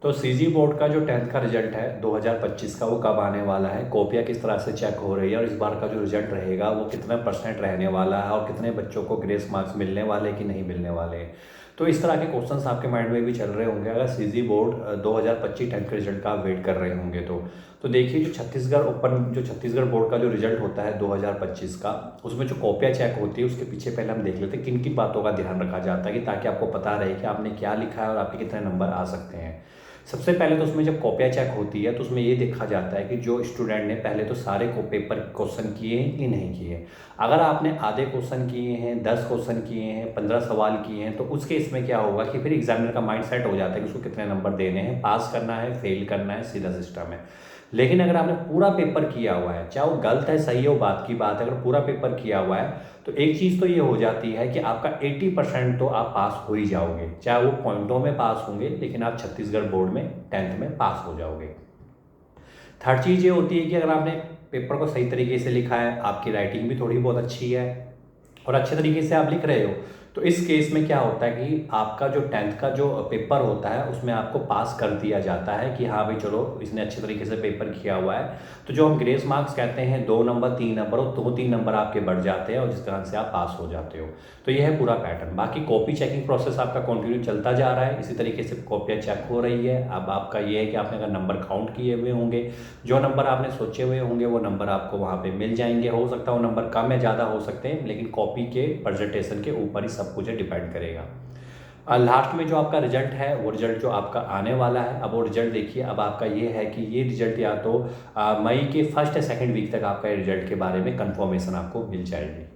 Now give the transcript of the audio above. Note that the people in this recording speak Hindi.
तो सीजी बोर्ड का जो 10th का रिजल्ट है 2025 का वो कब आने वाला है, कॉपियाँ किस तरह से चेक हो रही है और इस बार का जो रिजल्ट रहेगा वो कितना परसेंट रहने वाला है और कितने बच्चों को ग्रेस मार्क्स मिलने वाले कि नहीं मिलने वाले हैं। तो इस तरह के क्वेश्चंस आपके माइंड में भी चल रहे होंगे अगर सीजी बोर्ड 2025 10th के रिजल्ट का आप वेट कर रहे होंगे। तो देखिए, जो छत्तीसगढ़ बोर्ड का जो रिजल्ट होता है 2025 का, उसमें जो कॉपियाँ चेक होती है उसके पीछे पहले हम देख लेते हैं किन किन बातों का ध्यान रखा जाता है कि ताकि आपको पता रहे कि आपने क्या लिखा है और आपके कितने नंबर आ सकते हैं। सबसे पहले तो उसमें जब कॉपियाँ चेक होती है तो उसमें ये देखा जाता है कि जो स्टूडेंट ने पहले तो सारे को पेपर क्वेश्चन किए हैं कि नहीं किए। अगर आपने आधे क्वेश्चन किए हैं, 10 क्वेश्चन किए हैं, 15 सवाल किए हैं, तो उस केस में क्या होगा कि फिर एग्जामिनर का माइंड सेट हो जाता है कि उसको कितने नंबर देने हैं, पास करना है, फेल करना है, सीधा सिस्टम है। लेकिन अगर आपने पूरा पेपर किया हुआ है, चाहे वो गलत है सही है वो बात की बात है, अगर पूरा पेपर किया हुआ है तो एक चीज़ तो ये हो जाती है कि आपका 80% तो आप पास हो ही जाओगे, चाहे वो पॉइंटों में पास होंगे लेकिन आप छत्तीसगढ़ बोर्ड में 10th में पास हो जाओगे। थर्ड चीज़ ये होती है कि अगर आपने पेपर को सही तरीके से लिखा है, आपकी राइटिंग भी थोड़ी बहुत अच्छी है और अच्छे तरीके से आप लिख रहे हो, तो इस केस में क्या होता है कि आपका जो 10th का जो पेपर होता है उसमें आपको पास कर दिया जाता है कि हाँ भाई चलो इसने अच्छे तरीके से पेपर किया हुआ है। तो जो हम ग्रेस मार्क्स कहते हैं 2 नंबर 3 नंबर और 2-3 नंबर आपके बढ़ जाते हैं और जिस तरह से आप पास हो जाते हो। तो यह है पूरा पैटर्न। बाकी कॉपी चेकिंग प्रोसेस आपका कंटिन्यू चलता जा रहा है, इसी तरीके से कॉपियाँ चेक हो रही है। अब आपका ये है कि आपने अगर नंबर काउंट किए हुए होंगे, जो नंबर आपने सोचे हुए होंगे वो नंबर आपको वहाँ पे मिल जाएंगे। हो सकता है वो नंबर कम या ज़्यादा हो सकते हैं, लेकिन कॉपी के प्रेजेंटेशन के ऊपर ही सब कुछ डिपेंड करेगा। लास्ट में जो आपका रिजल्ट है वो रिजल्ट जो आपका आने वाला है, अब वो रिजल्ट देखिए। अब आपका ये है कि ये रिजल्ट या तो मई के फर्स्ट या सेकेंड वीक तक आपका रिजल्ट के बारे में कंफर्मेशन आपको मिल जाएगी।